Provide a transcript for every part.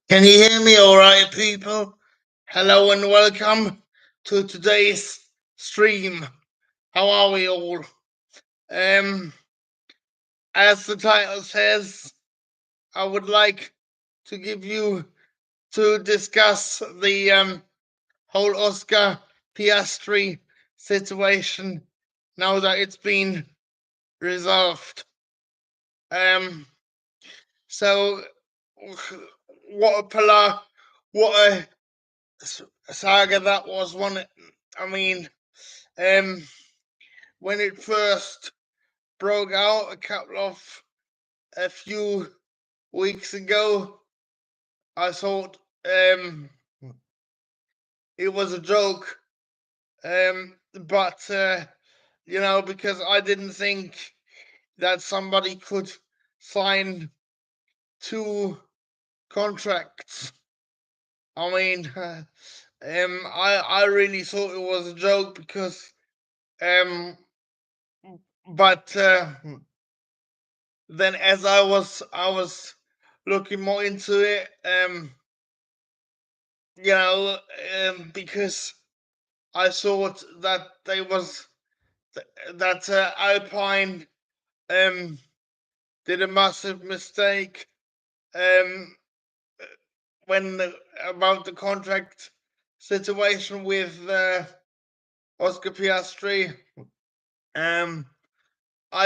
Can you hear me all right, people? Hello and welcome to today's stream. How are we all? Um, as the title says, I would like to discuss the whole Oscar Piastri situation now that it's been resolved. So what a saga that was, one. I mean, when it first broke out a few weeks ago, I thought it was a joke, but because I didn't think that somebody could sign two contracts. I mean, I really thought it was a joke because but then as I was looking more into it, because I thought that Alpine did a massive mistake um, when about the contract situation with Oscar Piastri. I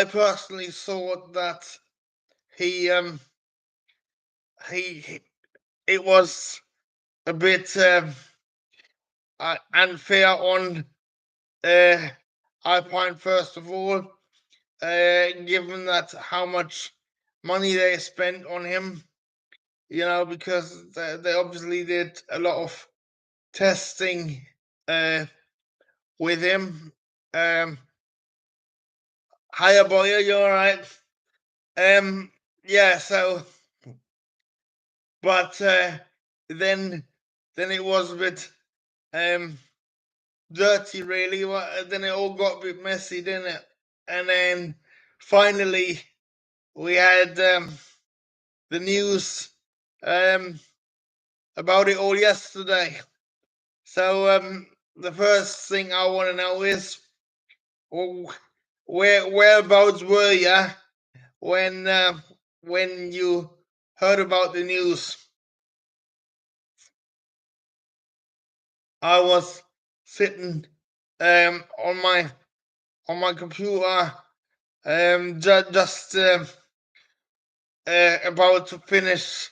personally thought that he he it was a bit unfair on Alpine first of all, given that how much money they spent on him, because they obviously did a lot of testing with him. Hiya, boy, you all right? Yeah. So, but then it was a bit dirty, really. Then it all got a bit messy, didn't it? And then finally we had the news about it all yesterday. So the first thing I want to know is, whereabouts were you when you heard about the news? I was sitting on my computer, just about to finish,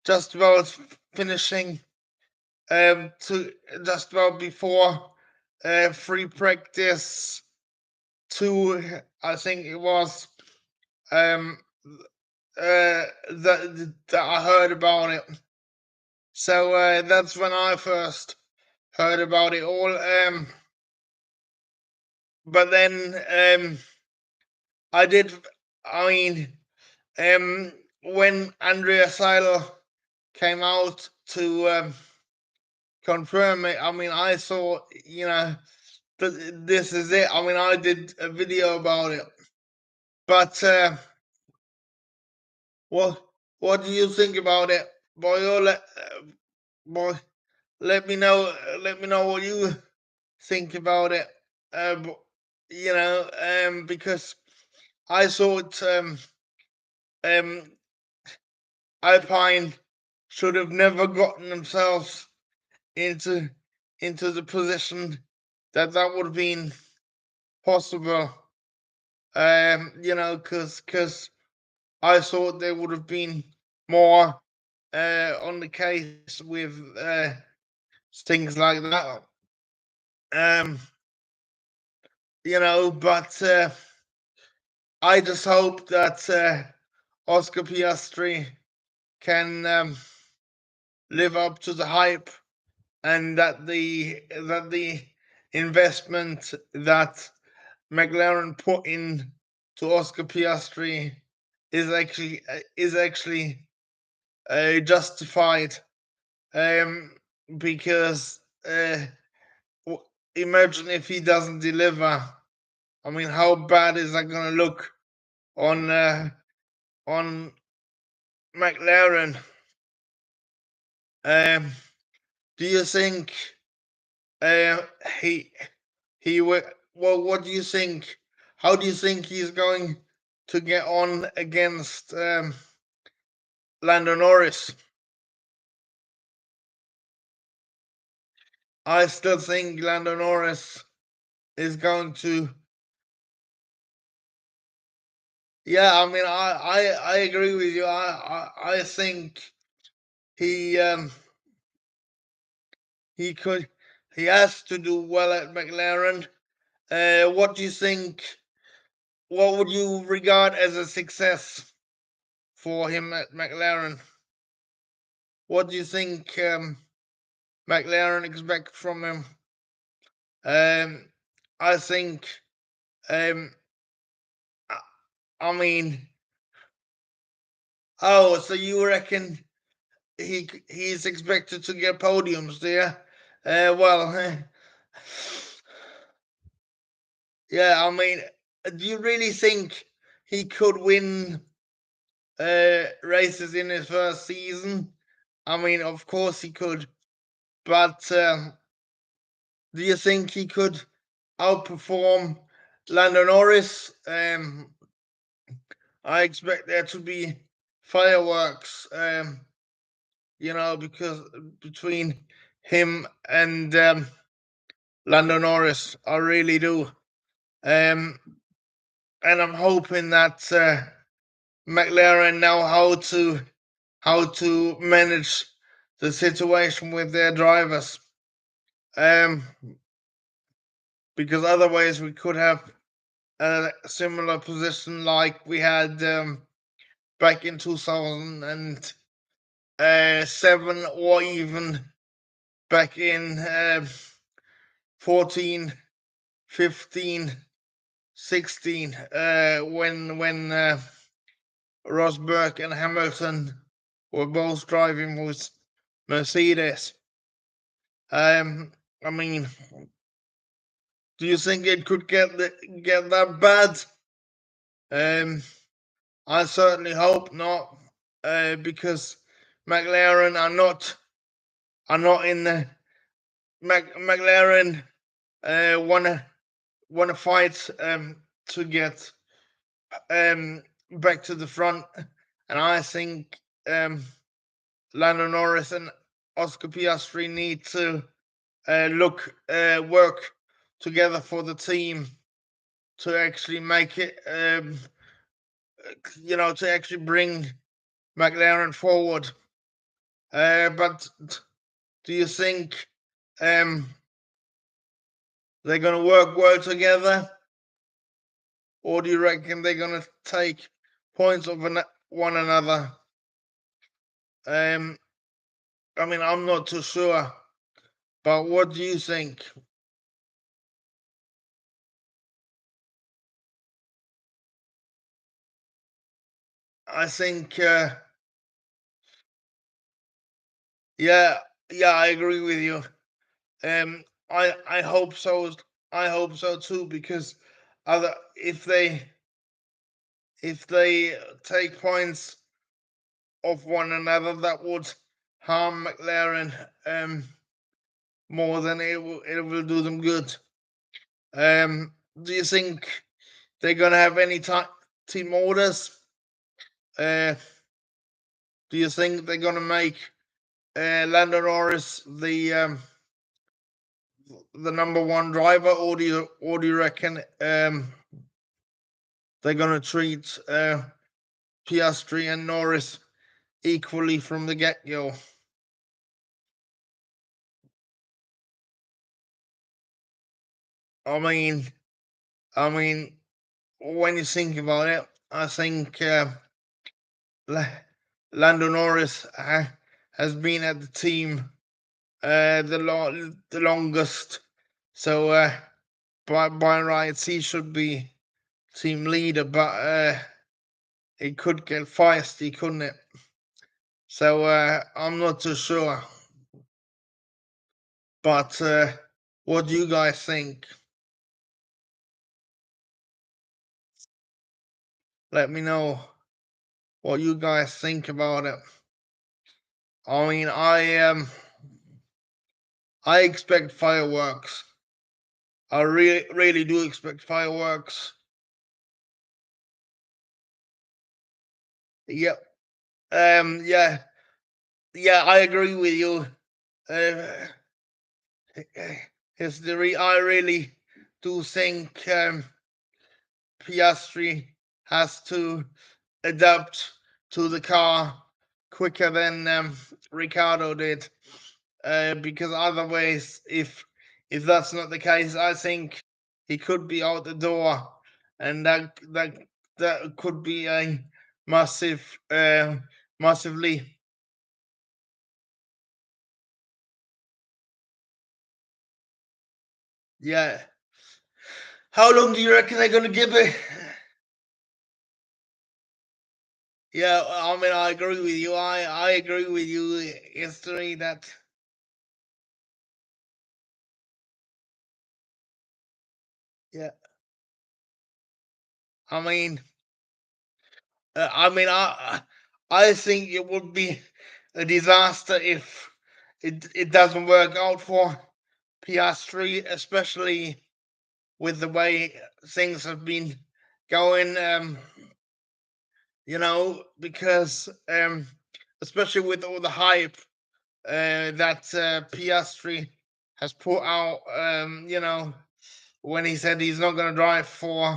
just about finishing, to just about before free practice 2, I think it was, that I heard about it. So that's when I first heard about it all. But then I did. I mean, when Andrea Seiler came out to confirm it, I mean, I thought, this is it. I mean, I did a video about it. But what do you think about it, boy? Boy, let me know. Let me know what you think about it. Because I thought um, Alpine should have never gotten themselves into the position that would have been possible. Because I thought they would have been more on the case with things like that. But I just hope that Oscar Piastri can live up to the hype, and that the investment that McLaren put in to Oscar Piastri is actually justified. Because imagine if he doesn't deliver. I mean, how bad is that going to look on McLaren? Do you think uh, he he will? Well, what do you think? How do you think he's going to get on against Lando Norris? I still think Lando Norris is going to. Yeah, I mean, I agree with you. I think he he could he has to do well at McLaren. What do you think? What would you regard as a success for him at McLaren? What do you think McLaren expect from him? Um, I think. Um, I I mean, oh, so you reckon he's expected to get podiums there? Well, yeah. I mean, do you really think he could win races in his first season? I mean, of course he could, but do you think he could outperform Lando Norris? I expect there to be fireworks, because between him and Lando Norris, I really do. Um, and I'm hoping that McLaren know how to manage the situation with their drivers. Um, because otherwise we could have a similar position like we had back in 2007, or even back in 14, 15, 16, when Rosberg and Hamilton were both driving with Mercedes. I mean, do you think it could get that bad? I certainly hope not, because McLaren are not in the McLaren wanna fight to get back to the front, and I think Lando Norris and Oscar Piastri need to work together for the team to actually make it, to actually bring McLaren forward. But do you think um, they're going to work well together, or do you reckon they're going to take points of one another? Um, I mean, I'm not too sure, but what do you think? I think, yeah, yeah, I agree with you. I hope so. I hope so too, because other if they take points of one another, that would harm McLaren more than it will do them good. Do you think they're gonna have any team orders? Uh, do you think they're gonna make Lando Norris the number one driver, or do you reckon they're gonna treat Piastri and Norris equally from the get go? I mean, I mean, when you think about it, I think Lando Norris has been at the team the longest, so by rights he should be team leader, but it could get feisty, couldn't it? So I'm not too sure, but what do you guys think? Let me know what you guys think about it. I mean, I expect fireworks. I really do expect fireworks. Yep. Yeah. Yeah, I agree with you. Uh, history. I really do think Piastri has to adapt to the car quicker than Ricardo did. Because otherwise, if that's not the case, I think he could be out the door, and that could be a massive, massively. Yeah. How long do you reckon they're going to give it? Yeah, I mean, I agree with you. I agree with you. History that. Yeah. I mean, I think it would be a disaster if it doesn't work out for Piastri, especially with the way things have been going. Because especially with all the hype that Piastri has put out. When he said he's not going to drive for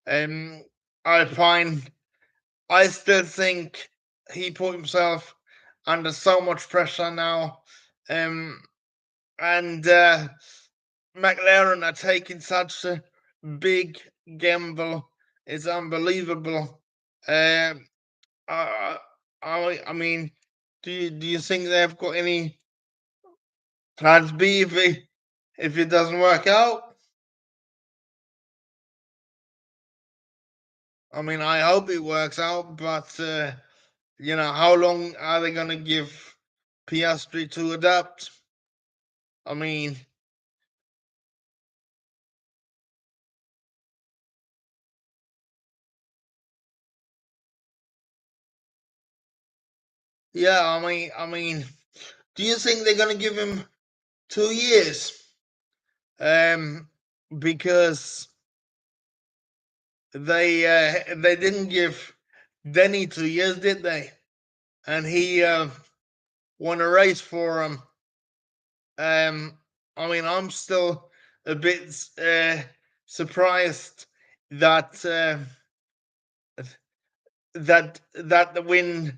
um, Alpine, I still think he put himself under so much pressure now. Um, and McLaren are taking such a big gamble. It's unbelievable. Um, I, I mean, do you think they've got any plans B if it doesn't work out? I mean, I hope it works out, but how long are they going to give Piastri to adapt? I mean, yeah, do you think they're going to give him 2 years? Because they didn't give Denny 2 years, did they? And he won a race for him. I'm still a bit surprised that that the win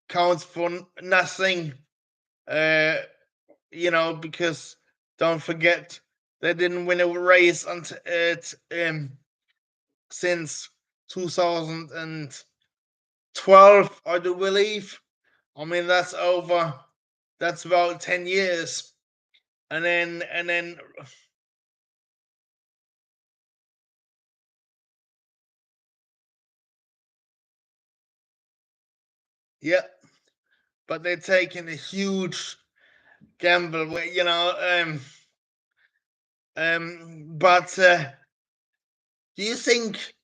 counts for nothing. Uh, because don't forget they didn't win a race until since 2012, I do believe. I mean, that's about 10 years. And then yeah, but they're taking a huge gamble. But do you think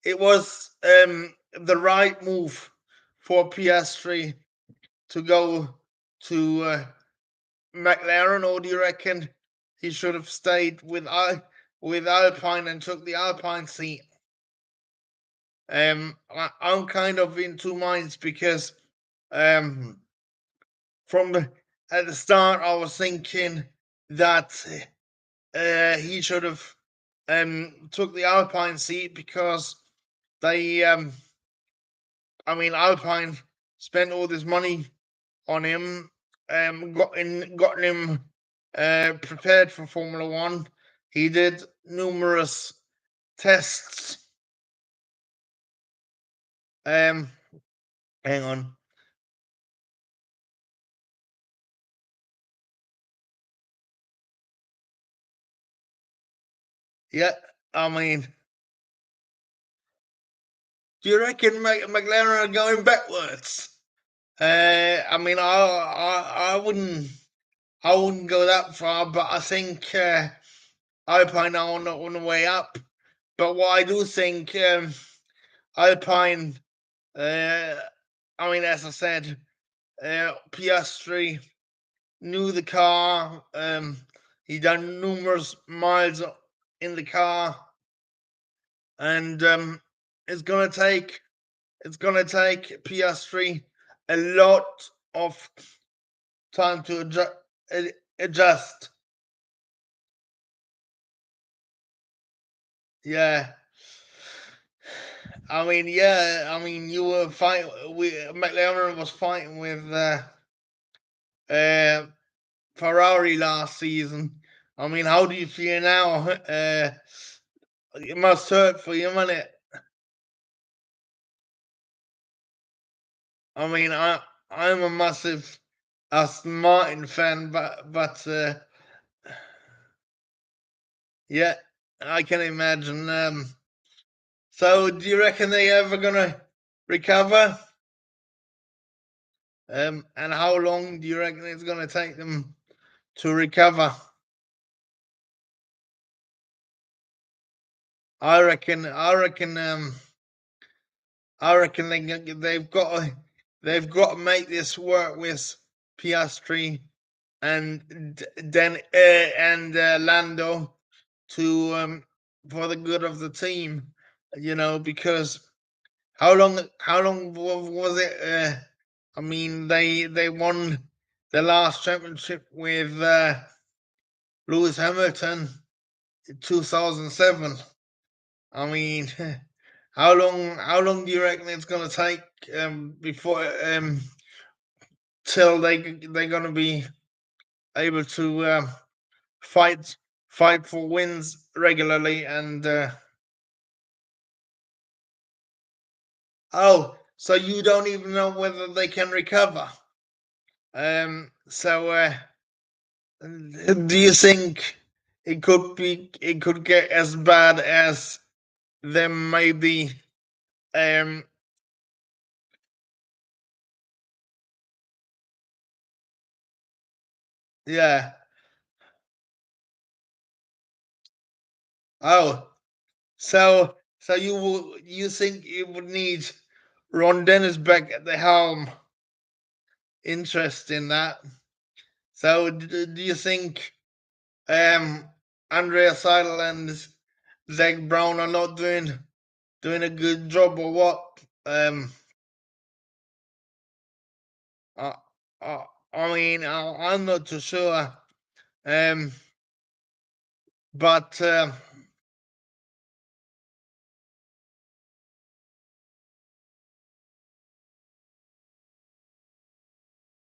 it was the right move for Piastri to go to McLaren, or do you reckon he should have stayed with Alpine and took the Alpine seat? I'm kind of in two minds because um, from at the start I was thinking that he should have took the Alpine seat because they Alpine spent all this money on him, gotten him prepared for Formula One. He did numerous tests. Um, Hang on. Yeah, I mean, do you reckon McLaren are going backwards? I wouldn't go that far, but I think Alpine are on the way up. But what I do think, Alpine, uh, as I said, Piastri knew the car. He done numerous miles in the car, and it's gonna take Piastri a lot of time to adjust. Yeah. You were fighting. McLaren was fighting with uh, Ferrari last season. How do you feel now? It must hurt for you, man. I'm a massive Aston Martin fan, but yeah, I can imagine. So, do you reckon they ever gonna recover? And how long do you reckon it's gonna take them to recover? I reckon. They've got to make this work with Piastri and then and Lando to for the good of the team. Because how long was it? They won the last championship with Lewis Hamilton in 2007. I mean, how long do you reckon it's gonna take before till they're gonna be able to fight for wins regularly? And oh, so you don't even know whether they can recover. So do you think it could get as bad as them maybe um yeah. Oh, so you think you would need Ron Dennis back at the helm? Interesting that. So do you think um Andrea Seidel and Zach Brown are not doing a good job, or what? I, I, I'm not too sure. Um, but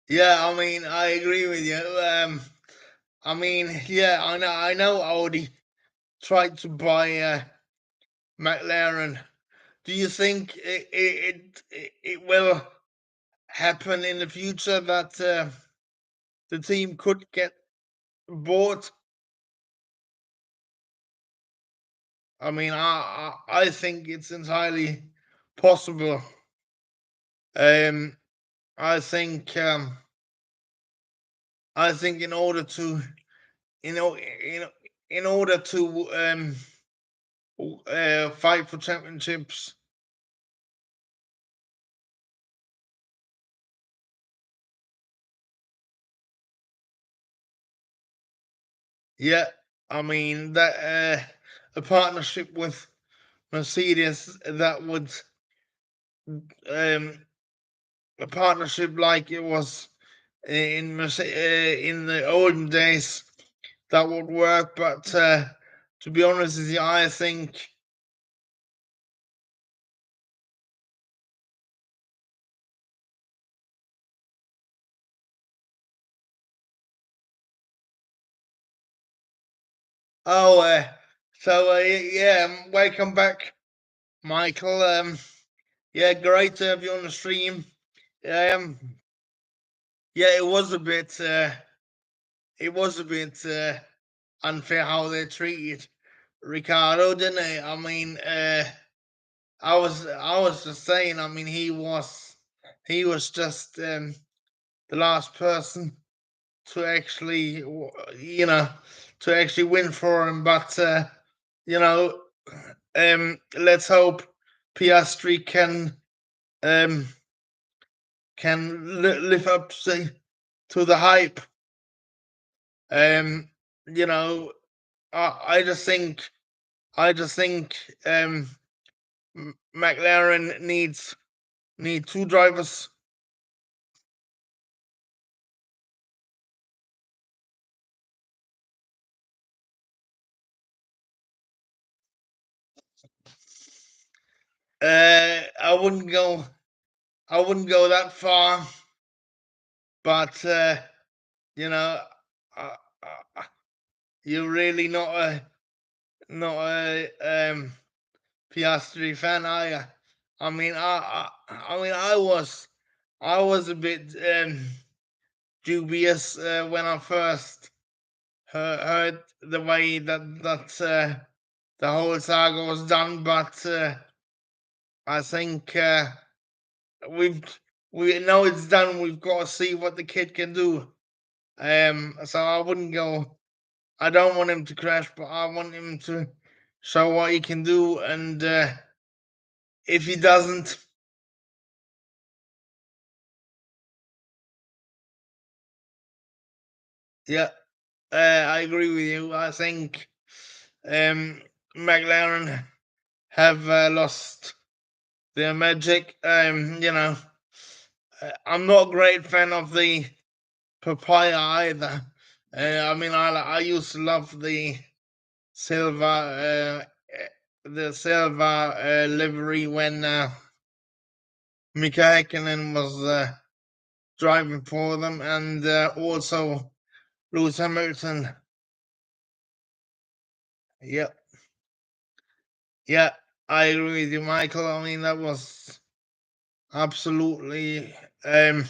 yeah, I agree with you. Yeah, I know Audi tried to buy McLaren. Do you think it will happen in the future that the team could get bought? I think it's entirely possible. Um, I think in order to you know in order to fight for championships. Yeah, that a partnership with Mercedes, that would um a partnership like it was in the olden days, that would work. But to be honest with you, I think oh yeah, welcome back, Michael. Yeah, great to have you on the stream. Um, yeah, it was a bit unfair how they treated Ricardo, didn't they? I was just saying. He was just the last person to actually, to actually win for him. But you know, let's hope Piastri can um can live up to the hype. You know, I just think McLaren need two drivers. I wouldn't go that far, but you know, uh, you're really not a Piastri fan, are you? I mean, I was a bit dubious when I first heard the way that the whole saga was done, but I think we've we know it's done. We've got to see what the kid can do. So I wouldn't go. I don't want him to crash, but I want him to show what he can do. And if he doesn't, yeah, I agree with you. I think McLaren have lost their magic. I'm not a great fan of the papaya either. I mean, I used to love silver, the silver livery when Mika Häkkinen was driving for them, and also Lewis Hamilton. Yeah, yeah, I agree with you, Michael. I mean, that was absolutely, um,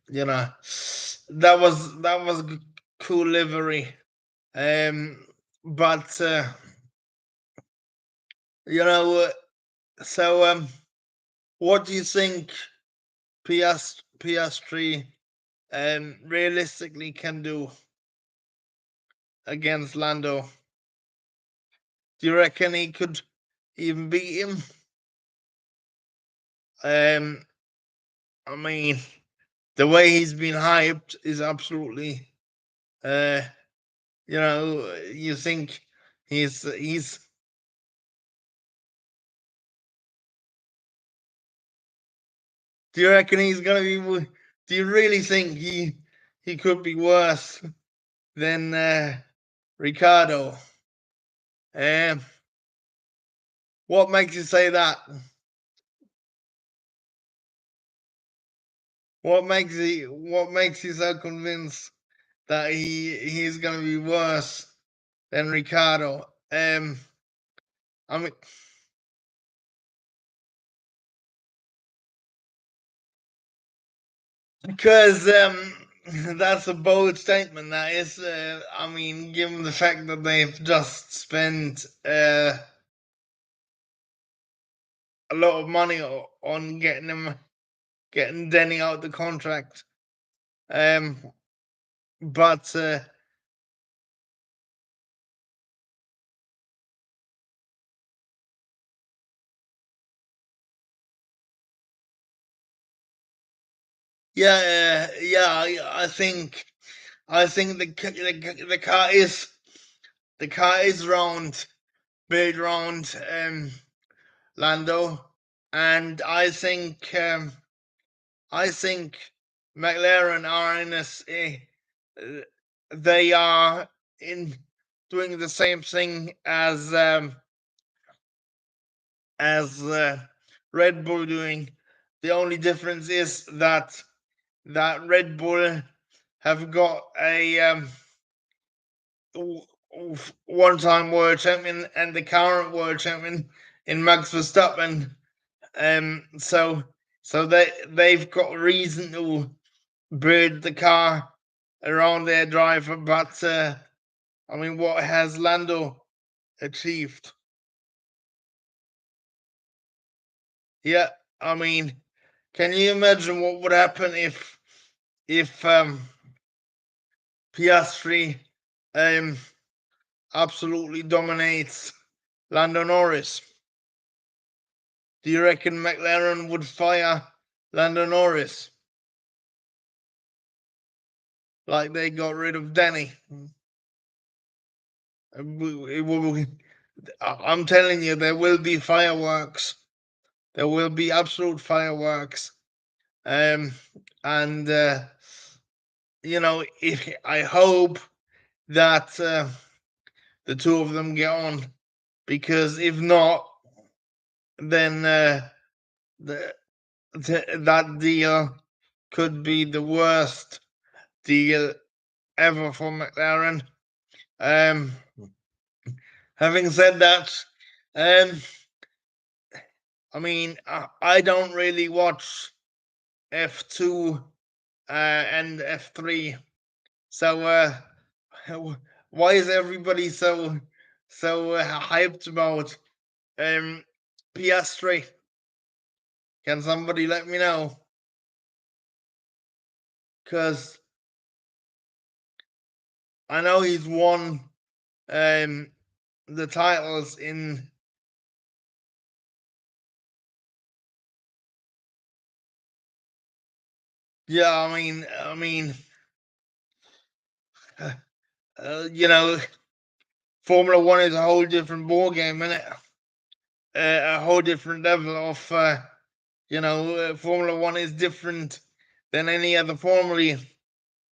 you know, that was cool livery. Um, but you know, so what do you think Piastri realistically can do against Lando? Do you reckon he could even beat him? Um, I mean, the way he's been hyped is absolutely, uh, you think he's. Do you reckon he's gonna be? Do you really think he could be worse than Ricardo? Um, what makes you say that? What makes you so convinced that he's gonna be worse than Ricardo? I mean, because that's a bold statement. That is, I mean, given the fact that they've just spent a lot of money on getting Denny out the contract. Um, but yeah, yeah, I think the car is round, built round Lando, and I think McLaren are they are in doing the same thing as Red Bull doing. The only difference is that Red Bull have got a one-time world champion and the current world champion in Max Verstappen. So they've got reason to build the car around their driver, but I mean, what has Lando achieved? Yeah, I mean, can you imagine what would happen if Piastri um absolutely dominates Lando Norris? Do you reckon McLaren would fire Lando Norris? Like they got rid of Danny. I'm telling you, there will be fireworks. There will be absolute fireworks. And if I hope that the two of them get on, because if not, then that deal could be the worst deal ever for McLaren. Having said that, I mean, I don't really watch F2 and F3, so why is everybody so hyped about Piastri? Can somebody let me know? Because I know he's won the titles in. Yeah, I mean, Formula One is a whole different ball game, isn't it? A whole different level of, Formula One is different than any other formula.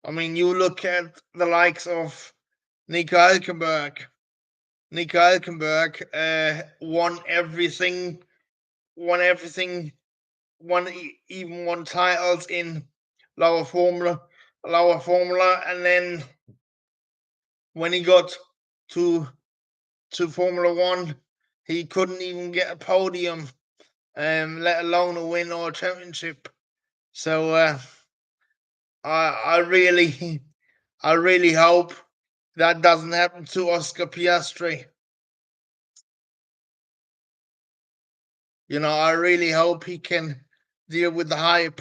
I mean, you look at the likes of Nico Hülkenberg. Nico Hülkenberg won everything, even won titles in lower formula, and then when he got to Formula One, he couldn't even get a podium, let alone a win or a championship. So I really hope that doesn't happen to Oscar Piastri. I really hope he can deal with the hype,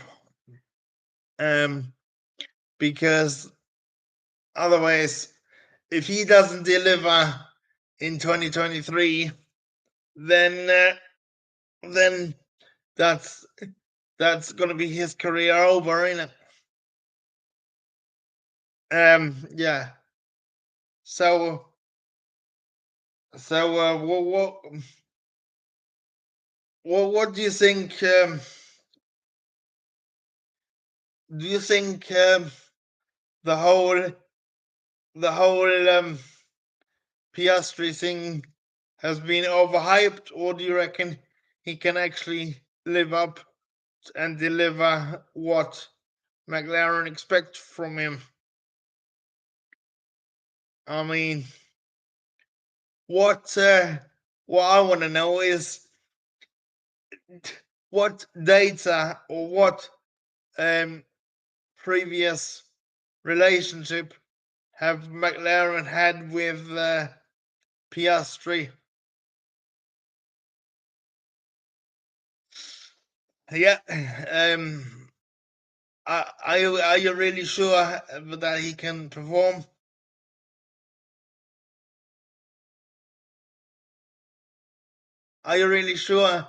because otherwise, if he doesn't deliver in 2023, then that's gonna be his career over, isn't it? Yeah. So what do you think? Do you think the whole Piastri thing has been overhyped, or do you reckon he can actually live up and deliver what McLaren expect from him? I mean, what I want to know is what data or what previous relationship have McLaren had with Piastri? Yeah. Are you really sure that he can perform? Are you really sure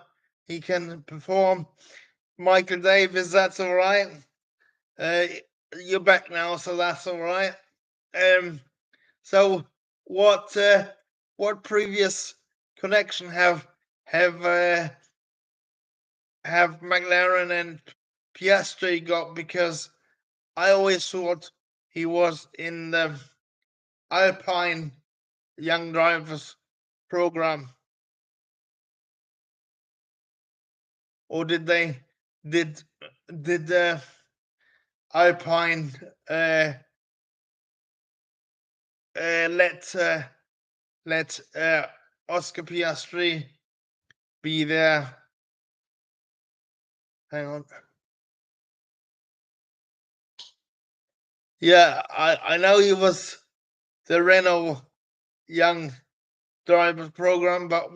he can perform? Michael Davis, that's all right. You're back now, so that's all right. So what previous connection have McLaren and Piastri got? Because I always thought he was in the Alpine Young Drivers program, or did Alpine let Oscar Piastri be there? Hang on. Yeah, I know he was the Renault Young Drivers program, but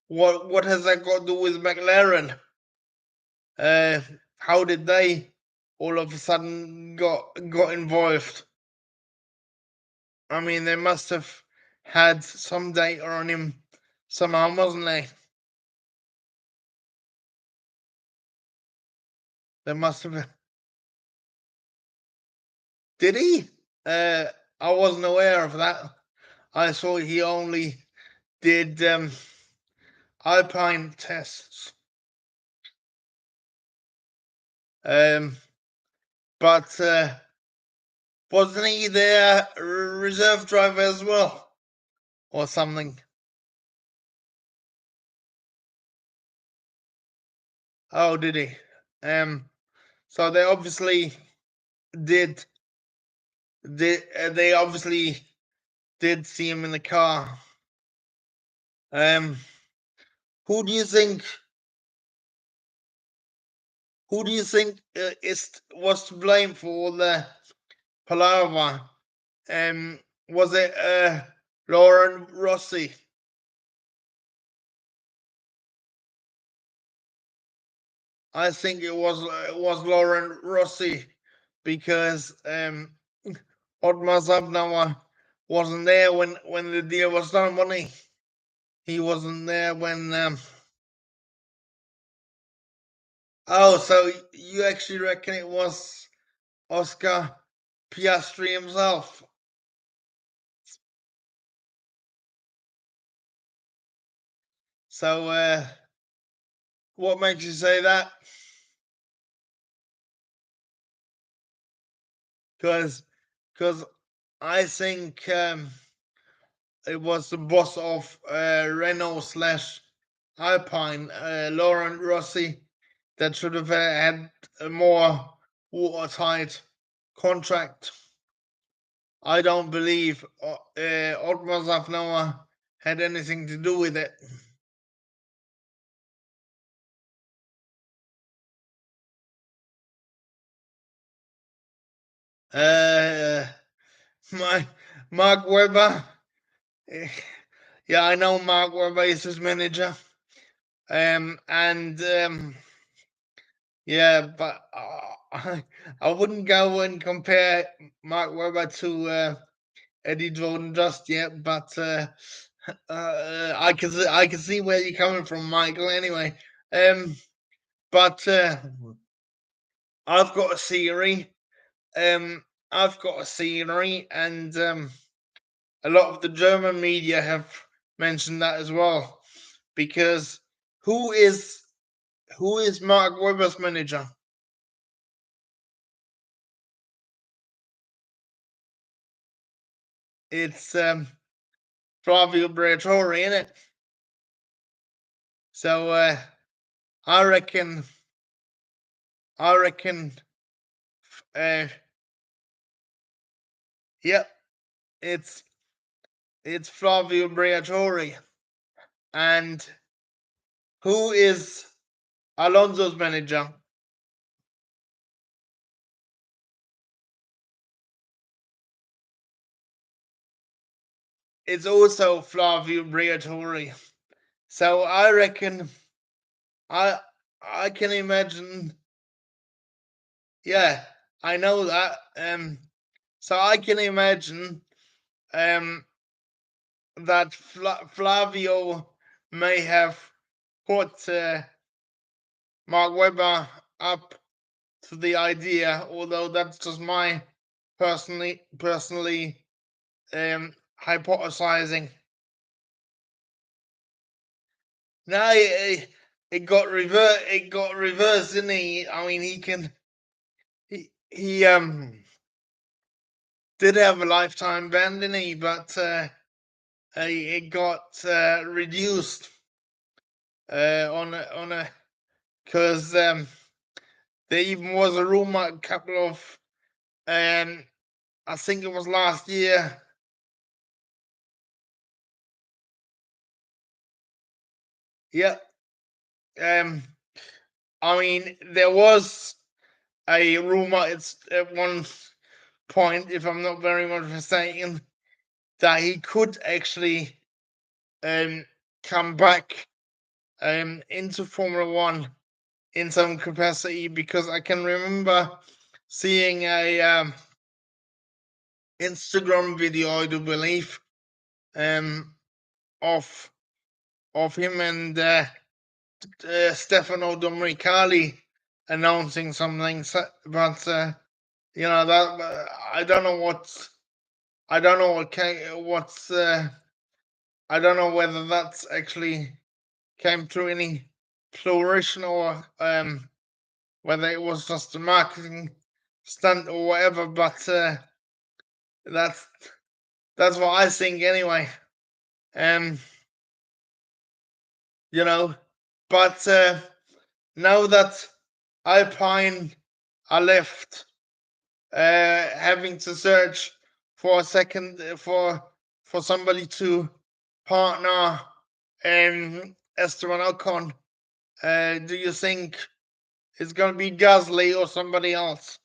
what has that got to do with McLaren? How did they all of a sudden got involved? I mean, they must have had some data on him somehow, wasn't they? There must have been. Did he? I wasn't aware of that. I saw he only did Alpine tests. But wasn't he their reserve driver as well, or something? Oh, did he? So they obviously did. They obviously did see him in the car. Who do you think? Who do you think was to blame for the palaver? Was it Lauren Rossi? I think it was Lauren Rossi because Otmar Zabnauer wasn't there when the deal was done, wasn't he? He wasn't there when. Oh, so you actually reckon it was Oscar Piastri himself? So, what makes you say that? Because I think it was the boss of Renault slash Alpine, Laurent Rossi, that should have had a more watertight contract. I don't believe Otmar Zafnoa had anything to do with it. Uh, my Mark Webber. Yeah, I know Mark Webber is his manager. And yeah, but I wouldn't go and compare Mark Webber to Eddie Jordan just yet. But I can see where you're coming from, Michael. Anyway, but I've got a theory. I've got a theory, and a lot of the German media have mentioned that as well. Because who is Mark Webber's manager? It's Flavio Briatore, isn't it? So I reckon uh, yeah, it's Flavio Briatore. And who is Alonso's manager? It's also Flavio Briatore. So I reckon I I can imagine. Yeah, I know that. So I can imagine that Flavio may have put Mark Webber up to the idea, although that's just my personally hypothesizing. No, it got reversed. It got reversed, didn't he? I mean, he did have a lifetime ban, didn't he? But it got reduced on a because there even was a rumor a couple of I think it was last year. Yeah. I mean, there was a rumor. It's at one point, if I'm not very much mistaken, that he could actually come back into Formula One in some capacity, because I can remember seeing a Instagram video, I do believe, of him and Stefano Domenicali announcing something, but you know that I don't know what's I don't know what's I don't know whether that's actually came to any flourish or whether it was just a marketing stunt or whatever. But that's that's what I think anyway. Um, you know, but now that Alpine are left, having to search for a second for somebody to partner Esteban Ocon. Do you think it's going to be Gasly or somebody else?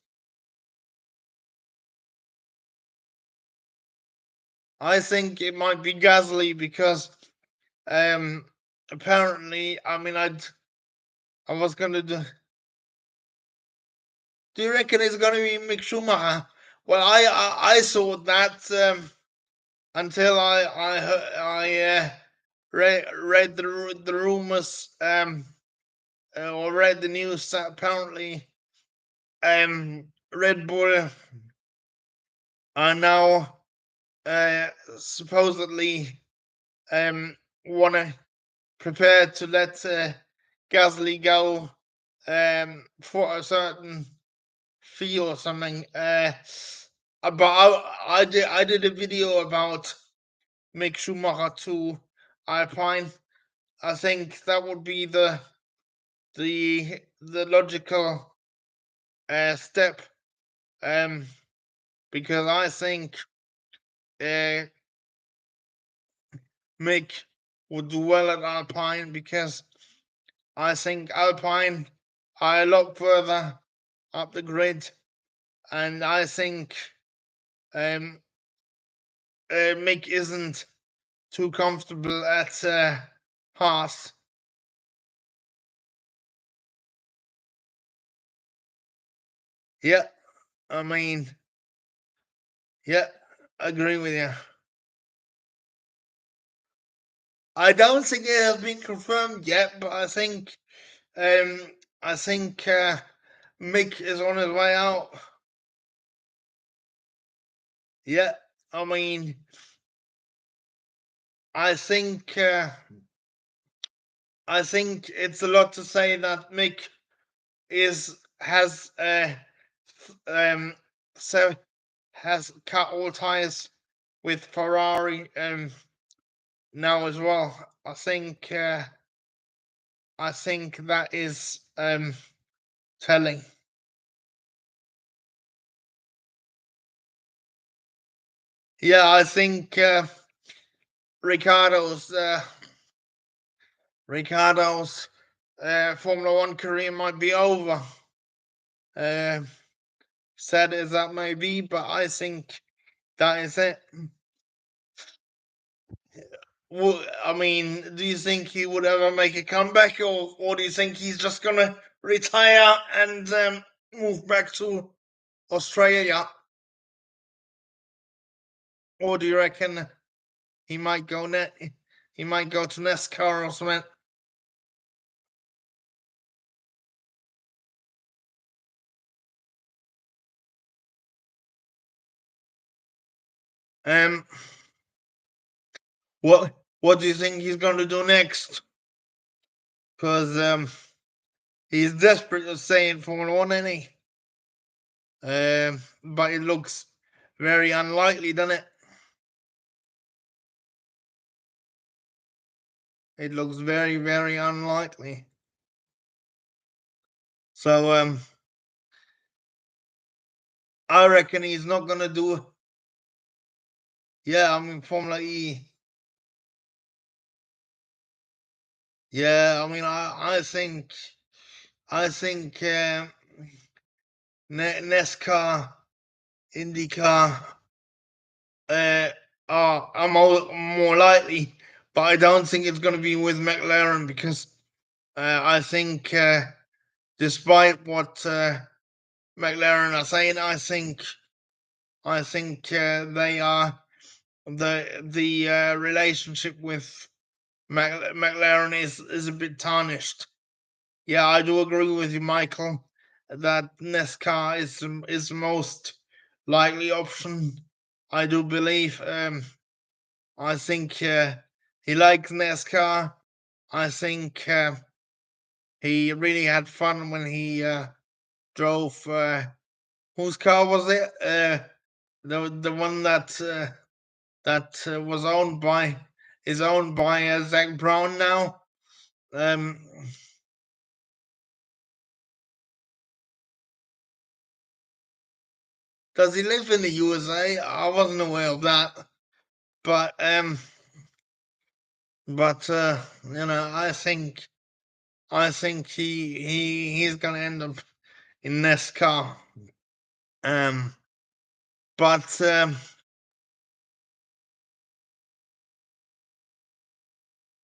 I think it might be Gasly because apparently, I mean, I was going to do. Do you reckon it's going to be Mick Schumacher? Well, I saw that until read the rumors or read the news that apparently Red Bull are now supposedly want to prepare to let Gasly go for a certain fee or something. But I did a video about Mick Schumacher to Alpine. I think that would be the logical step, because I think Mick would do well at Alpine because I think Alpine are a lot further up the grid, and I think Mick isn't too comfortable at Haas. Yeah, I mean, yeah, I agree with you. I don't think it has been confirmed yet, but um, I think Mick is on his way out. Yeah, I mean, I think it's a lot to say that Mick has so has cut all ties with Ferrari now as well. I think that is telling. Yeah, I think Ricardo's Ricardo's Formula One career might be over. Uh, Sad as that may be, but I think that is it. Well, I mean, do you think he would ever make a comeback, or do you think he's just gonna retire and move back to Australia, or do you reckon he might go he might go to NASCAR or something? Um, what do you think he's going to do next? Because he's desperate to stay in Formula One, isn't he? But it looks very unlikely, doesn't it? It looks very, very unlikely. So I reckon he's not going to do. Yeah, I mean Formula E. Yeah, I mean I think NASCAR, IndyCar are more likely, but I don't think it's going to be with McLaren because I think, despite what McLaren are saying, I think they are the relationship with McLaren is a bit tarnished. Yeah, I do agree with you, Michael. that NASCAR is the most likely option. I do believe. I think he likes NASCAR. I think he really had fun when he drove. Whose car was it? The one that was owned by Zach Brown now. Does he live in the USA? I wasn't aware of that, but you know, I think he's gonna end up in NASCAR. Um, but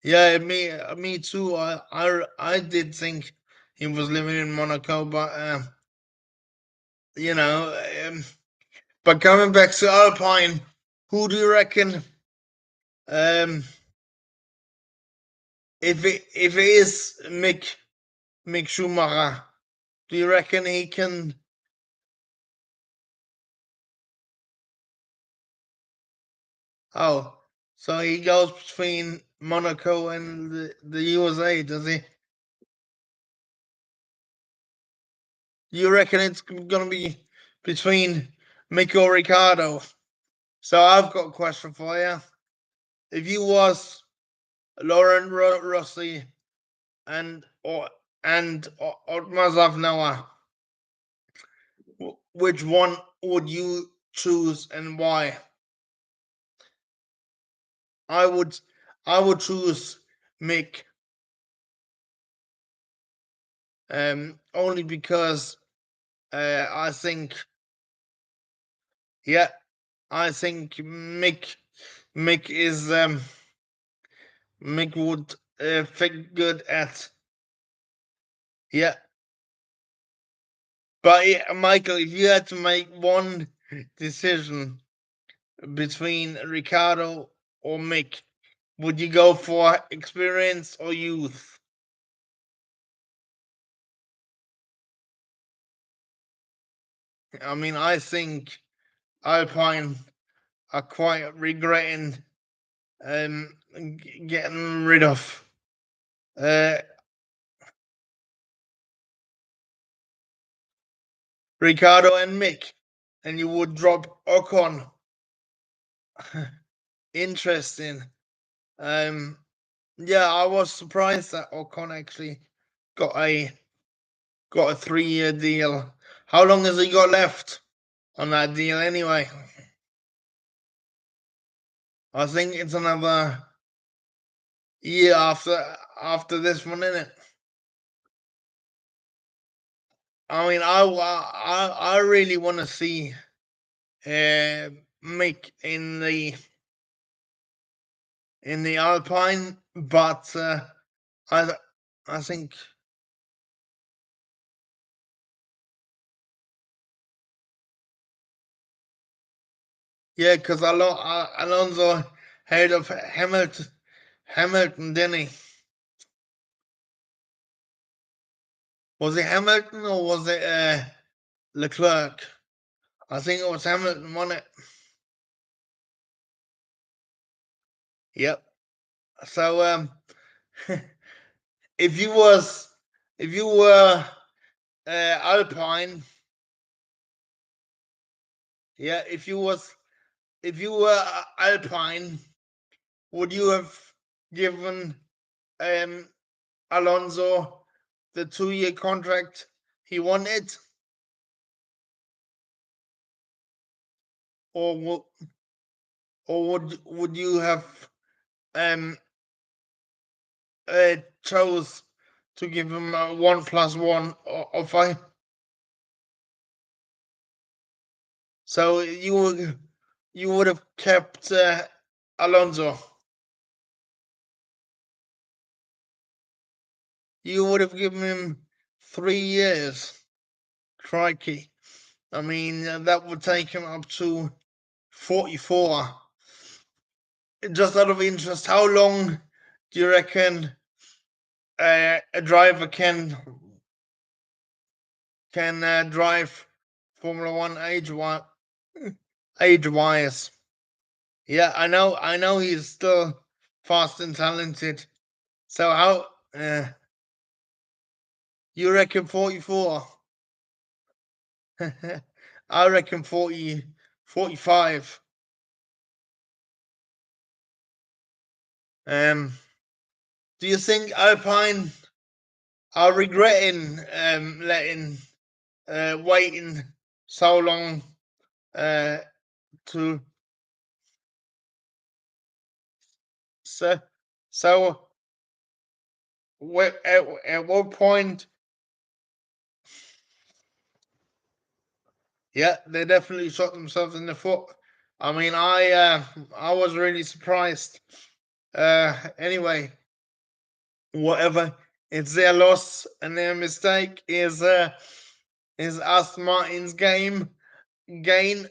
yeah, me too. I did think he was living in Monaco, but you know, but coming back to Alpine, who do you reckon? Um, if it is Mick Schumacher, do you reckon he can? Oh, so he goes between Monaco and the USA, does he? You reckon it's gonna be between Mick or Ricardo? So I've got a question for you. If you was Lauren Rossi and Mazov Noah, which one would you choose and why? I would choose Mick, only because I think, yeah, I think Mick is Mick would fit good at, yeah. But yeah, Michael, if you had to make one decision between Ricardo or Mick, would you go for experience or youth? I mean, I think Alpine are quite regretting getting rid of uh, Ricardo and Mick, and you would drop Ocon. Interesting. Um, yeah, I was surprised that Ocon actually got a 3-year deal. How long has he got left on that deal anyway? I think it's another year after this one, isn't it? I mean, I really want to see Mick in the Alpine, but I I think, yeah, because Alonso heard of Hamilton, didn't he? Was it Hamilton or was it Leclerc? I think it was Hamilton, wasn't it? Yep. So if you was if you were Alpine, yeah, if you were Alpine, would you have given um Alonso the 2-year contract he wanted, or would you have um chose to give him a 1+1 offer? So you would have kept Alonso. You would have given him 3 years. Crikey! I mean, that would take him up to 44. Just out of interest, how long do you reckon a driver drive Formula One age wise. Yeah, I know he's still fast and talented. So how you reckon 44? I reckon 40, 45. Do you think Alpine are regretting letting waiting so long to so so at what point? Yeah, they definitely shot themselves in the foot. I mean, I was really surprised. Anyway, whatever, it's their loss and their mistake is Aston Martin's gain,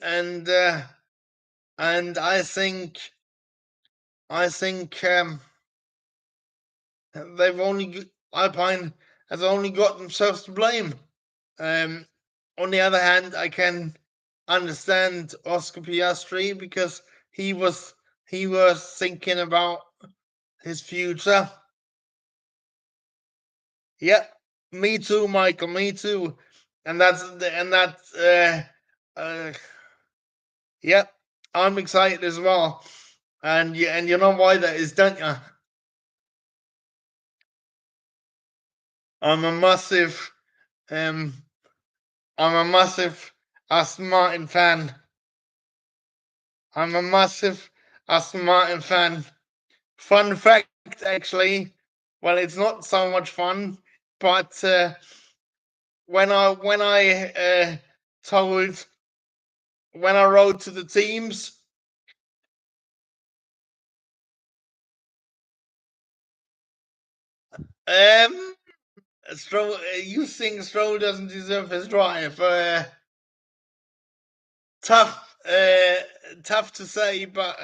and I think they've only Alpine has only got themselves to blame. Um, on the other hand, I can understand Oscar Piastri because he was he was thinking about his future. Yeah, me too, Michael. Me too, and that's uh, yeah. I'm excited as well, and you know why that is, don't you? I'm a massive um I'm a massive Aston Martin fan. I'm a massive Aston Martin fan. Fun fact, actually, well, it's not so much fun, but when I told when I wrote to the teams, um, Stroll, you think Stroll doesn't deserve his drive? Tough, tough to say, but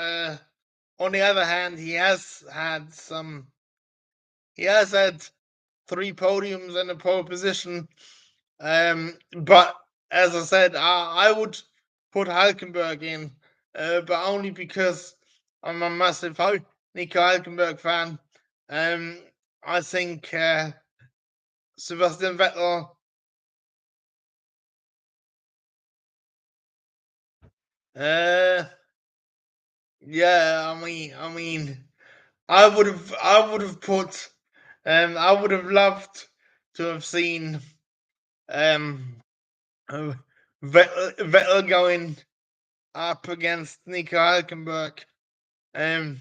on the other hand, he has had three podiums and a pole position. But as I said, I would put Hulkenberg in, but only because I'm a massive Nico Hulkenberg fan. Um, I think Sebastian Vettel. Uh, yeah, I would have put, I would have loved to have seen um uh, Vettel going up against Nico Hulkenberg. Um,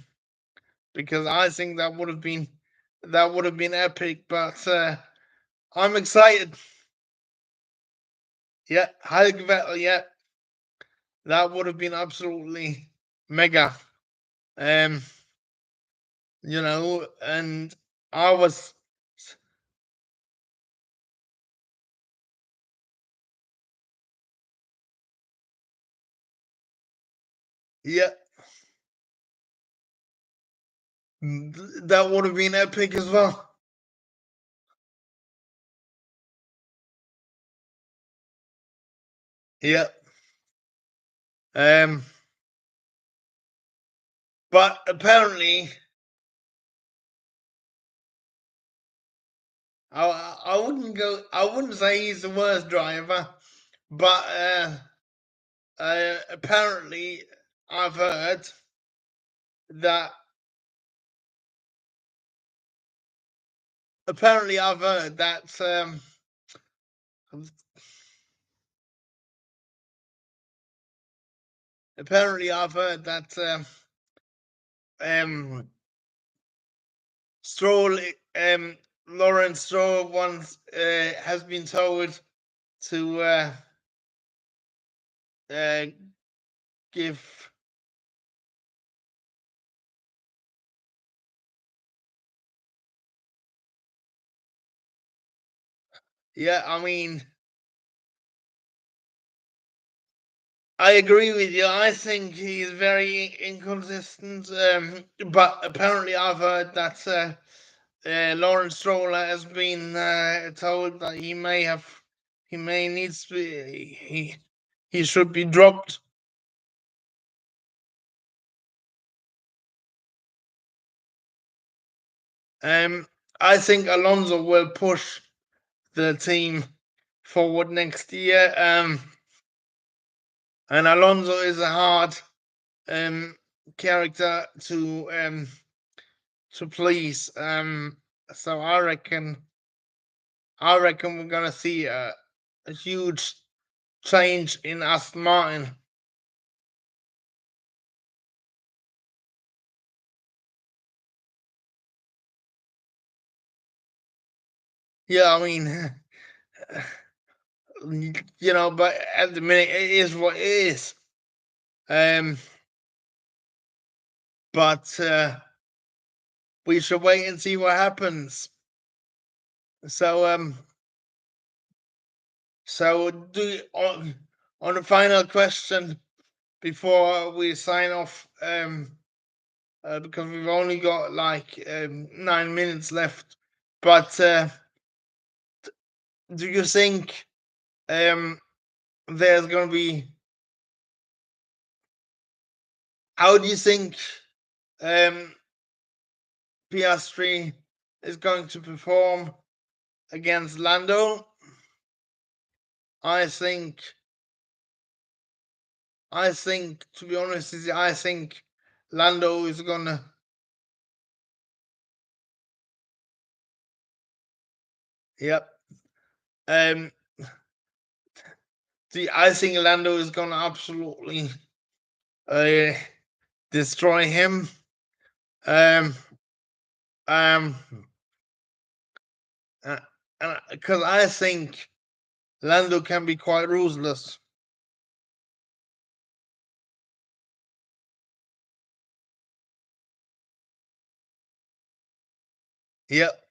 because I think that would have been epic. But I'm excited. Yeah, Hulk Vettel. Yeah, that would have been absolutely mega. Um, and I was, yeah, that would have been epic as well. Yeah. Um, but apparently, I wouldn't go. I wouldn't say he's the worst driver, but apparently, I've heard that apparently I've heard that apparently I've heard that um Stroll Lawrence Stroll once has been told to uh give yeah, I mean, I agree with you. I think he's very inconsistent, but apparently I've heard that Lawrence Stroll has been told that he may needs to be, he should be dropped. I think Alonso will push the team forward next year. And Alonso is a hard character to please. So I reckon we're gonna see a huge change in Aston Martin. Yeah, I mean, but at the minute it is what it is. But we should wait and see what happens. So do on the final question before we sign off, because we've only got like 9 minutes left. But do you think there's going to be? How do you think Piastri is going to perform against Lando? I think, to be honest, I think Lando is gonna. Yep. I think Lando is gonna absolutely uh, destroy him. Um. Um. Because I think Lando can be quite ruthless. Yep.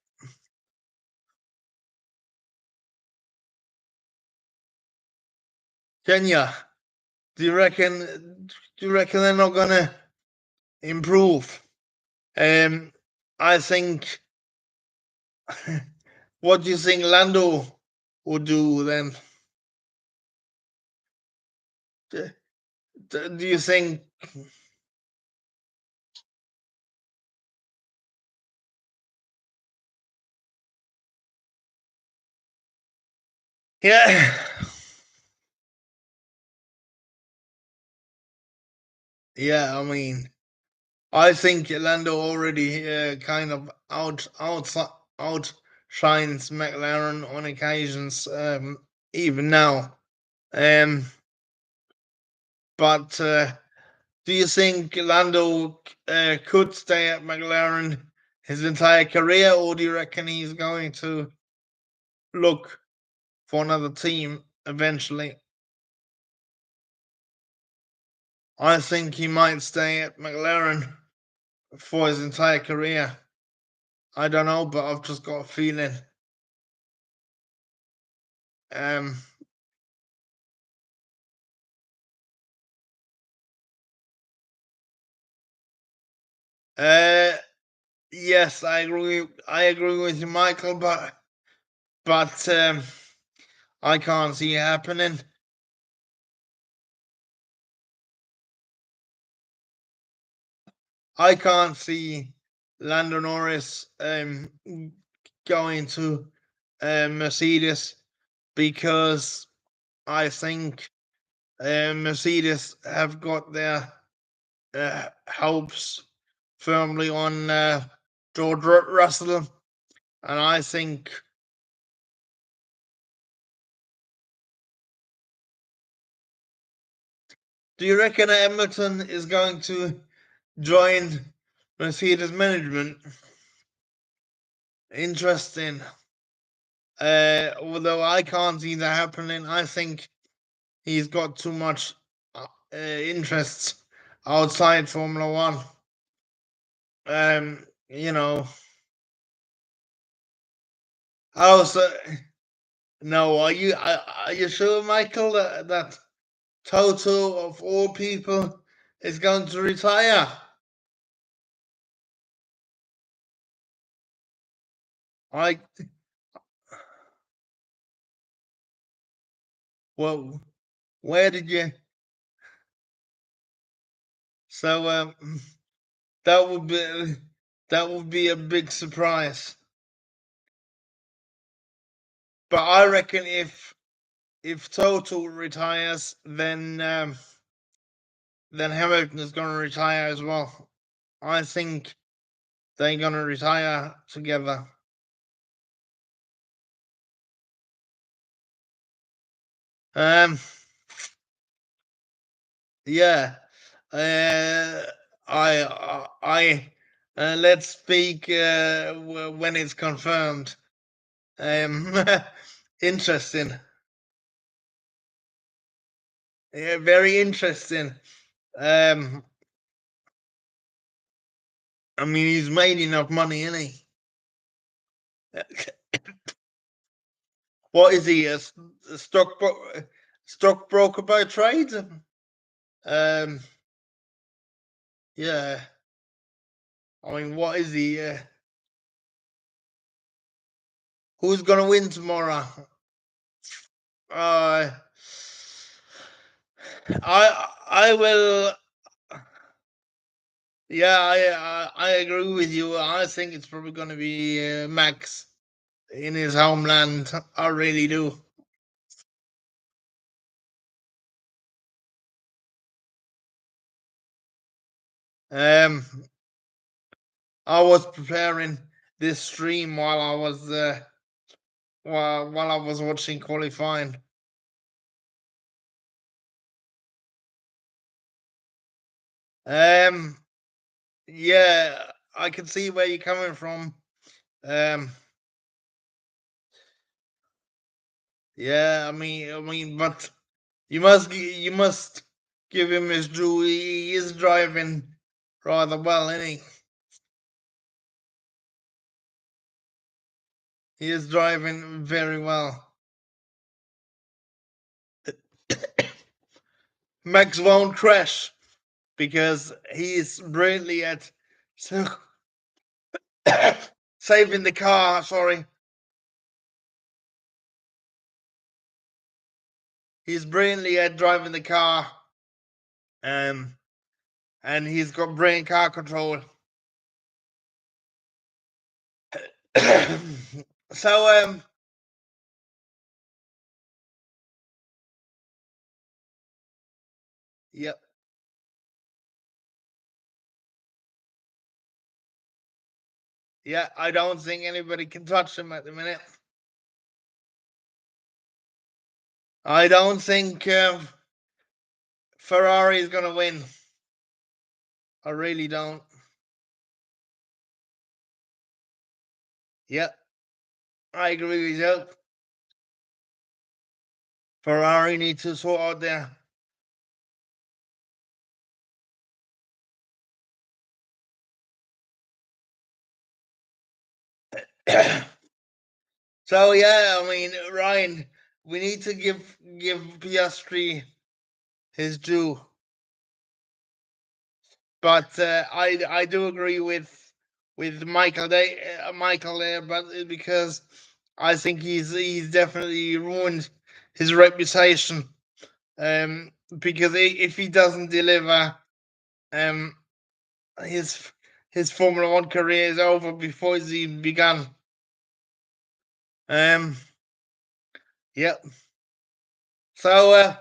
Kenya, do you reckon? They're not gonna improve? I think. What do you think Lando would do then? Do you think? Yeah. Yeah, I mean, I think Lando already kind of outshines McLaren on occasions, even now. Um, but do you think Lando could stay at McLaren his entire career, or do you reckon he's going to look for another team eventually? I think he might stay at McLaren for his entire career. I don't know, but I've just got a feeling. Um, uh, yes, I agree. I agree with you, Michael, but I can't see it happening. I can't see Lando Norris going to Mercedes, because I think Mercedes have got their hopes firmly on George Russell, and I think. Do you reckon Hamilton is going to join Mercedes management? Interesting. Although I can't see that happening, I think he's got too much interests outside Formula One. You know. Oh, so no. Are you sure, Michael, that Toto of all people is going to retire? I Well, where did you? So that would be that would be a big surprise. But I reckon if Toto retires, then Hamilton is going to retire as well. I think they're going to retire together. Um, yeah. Uh, let's speak when it's confirmed. Um, interesting. Yeah, very interesting. Um, I mean, he's made enough money, isn't he? What is he? A stockbroker by trade? Um, yeah. I mean, what is he? Who's gonna win tomorrow? Uh, I will. Yeah, I agree with you. I think it's probably gonna be Max in his homeland. I really do. Um, I was preparing this stream while I was while I was watching qualifying. Um, yeah, I can see where you're coming from. Um, yeah, but you must give him his due. He is driving rather well, isn't he? He is driving very well. Max won't crash because he is brilliantly at so saving the car. Sorry, he's brilliantly at driving the car, um, and he's got brilliant car control. So yep, yeah, I don't think anybody can touch him at the minute. I don't think Ferrari is gonna win. I really don't. Yep, I agree with you. Ferrari needs to sort out their. So yeah, I mean, Ryan, we need to give Piastri his due, but I do agree with Michael there, but because I think he's definitely ruined his reputation. Because if he doesn't deliver, um, his his Formula One career is over before it's even begun. Um, yep. So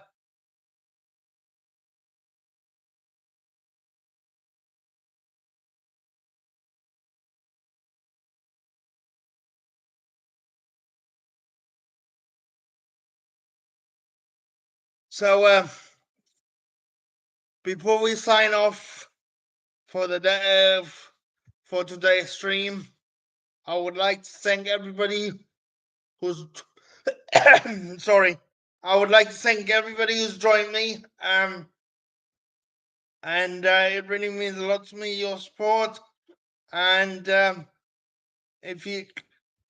so before we sign off for the day, for today's stream, I would like to thank everybody who's sorry. I would like to thank everybody who's joined me. And it really means a lot to me, your support. And if you,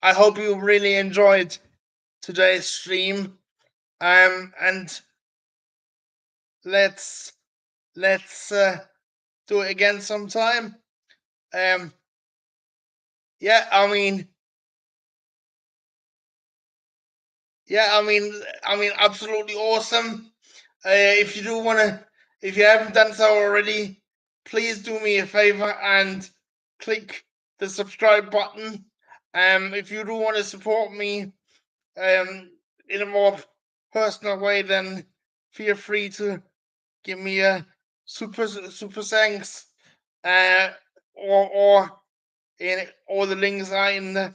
I hope you really enjoyed today's stream. And let's do it again sometime. Um, yeah, I mean, yeah, I mean, absolutely awesome. If you haven't done so already, please do me a favor and click the subscribe button. If you do want to support me, in a more personal way, then feel free to give me a super thanks, or in all the links are in the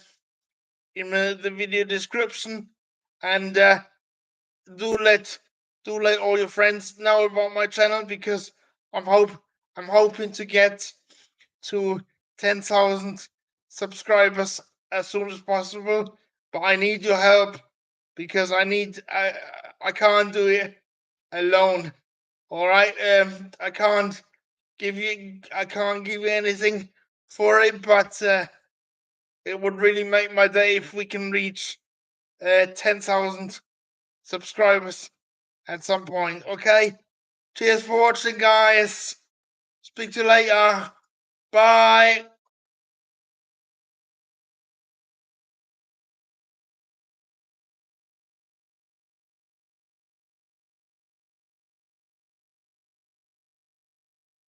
video description, and do let all your friends know about my channel, because I'm hoping to get to 10,000 subscribers as soon as possible. But I need your help, because I can't do it alone. All right, I can't give you anything for it, but it would really make my day if we can reach 10,000 subscribers at some point. Okay, cheers for watching, guys. Speak to you later. Bye.